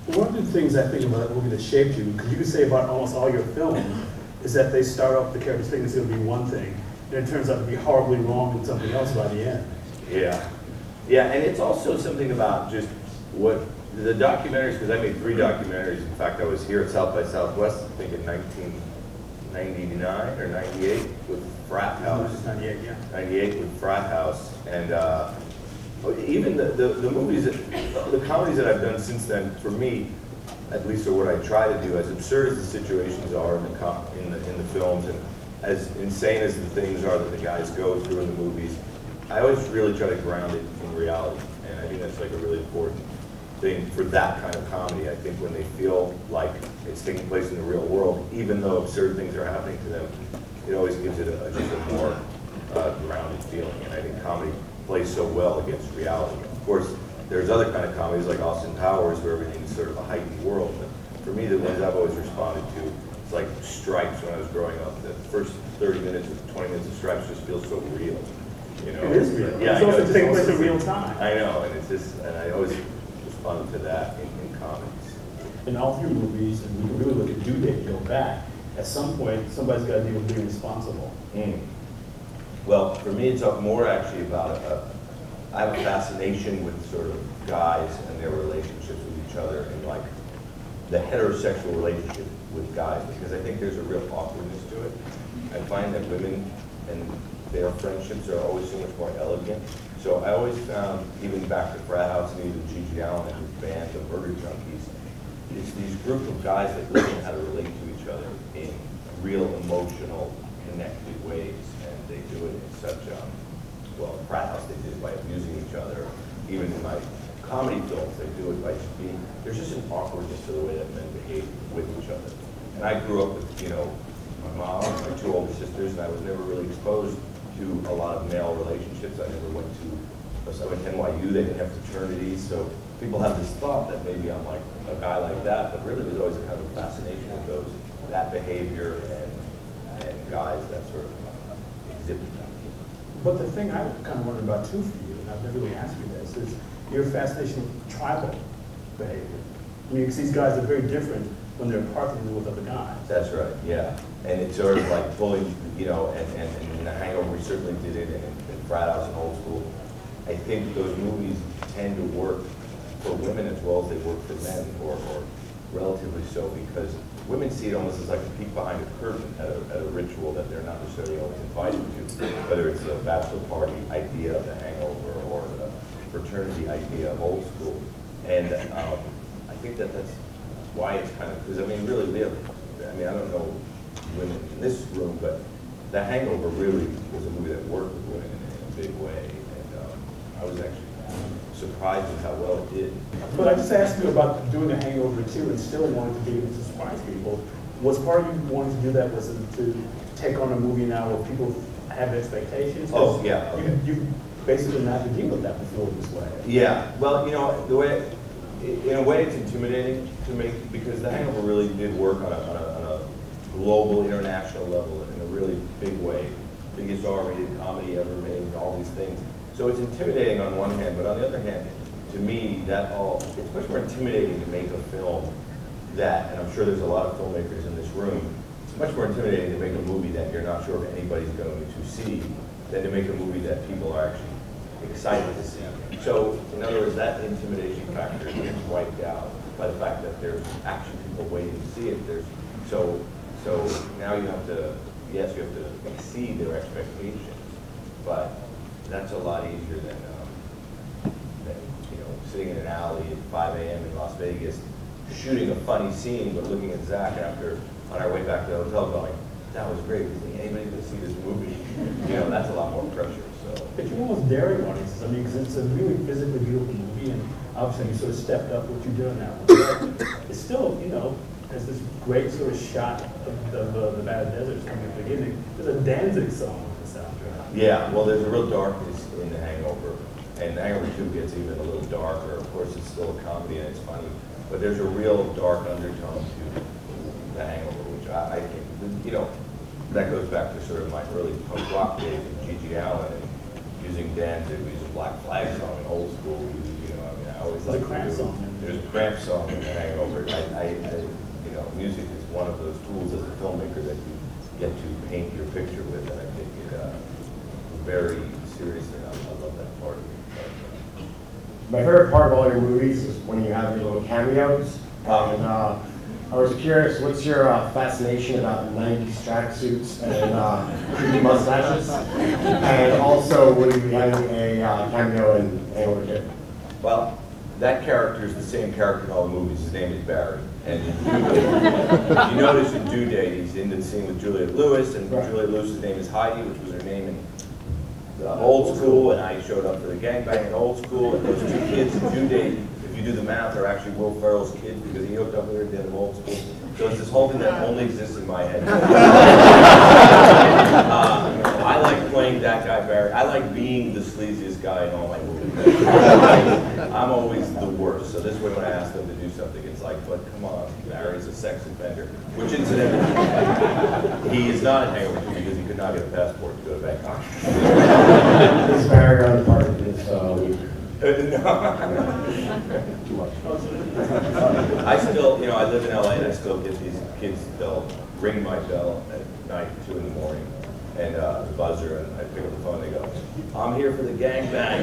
One of the things I think about a movie that shaped you, because you can say about almost all your films, is that they start off the characters thinking it's going to be one thing, and it turns out to be horribly wrong and something else by the end. Yeah. Yeah, and it's also something about just what the documentaries, because I made 3 documentaries. In fact, I was here at South by Southwest, I think in 1999 or 98 with Frat House. 98, yeah. 98 with Frat House. And even the movies, the comedies that I've done since then, for me, at least, or what I try to do, as absurd as the situations are in the films, and as insane as the things are that the guys go through in the movies, I always really try to ground it in reality. And I think that's like a really important thing for that kind of comedy. I think when they feel like it's taking place in the real world, even though absurd things are happening to them, it always gives it just a more grounded feeling. And I think comedy plays so well against reality. Of course, there's other kind of comedies like Austin Powers where everything's sort of a heightened world. But for me, the ones I've always responded to, it's like Stripes when I was growing up. The first 30 minutes or 20 minutes of Stripes just feels so real. You know? It is real. Yeah, it's also taking place in real time. I know, and it's just, and I always responded to that in comedies. In all 3 movies, and we can really look at Due Date and go back, at some point, somebody's got to deal with being responsible. Well, for me, it's more actually about I have a fascination with sort of guys and their relationships with each other, and like the heterosexual relationship with guys, because I think there's a real awkwardness to it. I find that women and their friendships are always so much more elegant. So I always found, even back to Frat House and even Gigi Allen and his band, the Murder Junkies, it's these group of guys that learn how to relate to each other in real emotional, connected ways, and they do it in such well, Frat House they did it by abusing each other. Even in my comedy films, they do it by just being, there's just an awkwardness to the way that men behave with each other. And I grew up with, you know, my mom, my 2 older sisters, and I was never really exposed to a lot of male relationships. I never went to NYU, they didn't have fraternities, so people have this thought that maybe I'm like a guy like that, but really there's always a kind of fascination with that behavior and guys that sort of exhibit that. But the thing I kind of wonder about too for you, and I've never really asked you this, is your fascination with tribal behavior. I mean, because these guys are very different when they're partnering with other guys. That's right, yeah. And it's sort of like pulling, you know, and in The Hangover we certainly did it, and in Frat House and Old School. I think those movies tend to work for women as well as they work for men, or relatively so, because women see it almost as like a peek behind a curtain at a ritual that they're not necessarily always invited to, whether it's the bachelor party idea of The Hangover or the fraternity idea of Old School. And I think that that's why it's kind of, because I mean, really I don't know women in this room, but The Hangover really was a movie that worked with women in a big way. And I was actually surprised with how well it did. But I just asked you about doing a Hangover 2 and still wanting to be able to surprise people. Was part of you wanting to do that was to take on a movie now where people have expectations? Oh, yeah. Okay. You basically not had to deal with that before this way. Yeah, well, you know, the way, in a way it's intimidating to make, because The Hangover really did work on a global, international level in a really big way. Biggest R-rated comedy ever made, and all these things. So it's intimidating on one hand, but on the other hand, to me, it's much more intimidating to make a film that, and I'm sure there's a lot of filmmakers in this room, it's much more intimidating to make a movie that you're not sure if anybody's going to see than to make a movie that people are actually excited to see. So, in other words, that intimidation factor gets wiped out by the fact that there's actually people waiting to see it. So now you have to, yes, you have to exceed their expectations, but that's a lot easier than you know, sitting in an alley at 5 a.m. in Las Vegas, shooting a funny scene, but looking at Zach after on our way back to the hotel, going, "That was great. Is anybody going to see this movie?" You know, that's a lot more pressure. So, but you're almost daring audiences. I mean, because it's a really physically beautiful movie, and obviously you sort of stepped up what you're doing now. But it's still, you know, there's this great sort of shot of the Bad Deserts coming at the beginning. There's a Danzig song on the soundtrack. Yeah, well, there's a real darkness in The Hangover, and The Hangover 2 gets even a little darker. Of course, it's still a comedy and it's funny, but there's a real dark undertone to The Hangover, which I think, you know, that goes back to sort of my early punk rock days with Gigi Allen and using Danzig, we used a Black Flag song in Old School. You know, I mean, I always There's a like cramp to do. song. There's a cramp song in The Hangover. You know, music is one of those tools as a filmmaker that you get to paint your picture with, and I take it very seriously. I love that part of it. My favorite part of all your movies is when you have your little cameos. And I was curious, what's your fascination about 90s tracksuits and creepy mustaches? And also, will you be having a cameo in Hangover 2? Well, that character is the same character in all the movies. His name is Barry. And in Due Date, you notice in Due Date, he's in the scene with Juliette Lewis, and Juliette Lewis's name is Heidi, which was her name in Old School, and I showed up for the gangbang in Old School, and those two kids in Due Date, if you do the math, are actually Will Ferrell's kids because he hooked up with her at the end of Old School. So it's this whole thing that only exists in my head. I like playing that guy, Barry. I like being the sleaziest guy in all my movies. I'm always the worst. So this way when I ask them to do something, it's like, but come on, Barry's a sex offender. Which incidentally, he is not in Hangover 2 because he could not get a passport to go to Bangkok. Is Barry on the part of this week? Too much. I still, you know, I live in LA and I still get these kids, they'll ring my bell at night, 2 in the morning, and the buzzer, and I pick up the phone and they go, I'm here for the gangbang.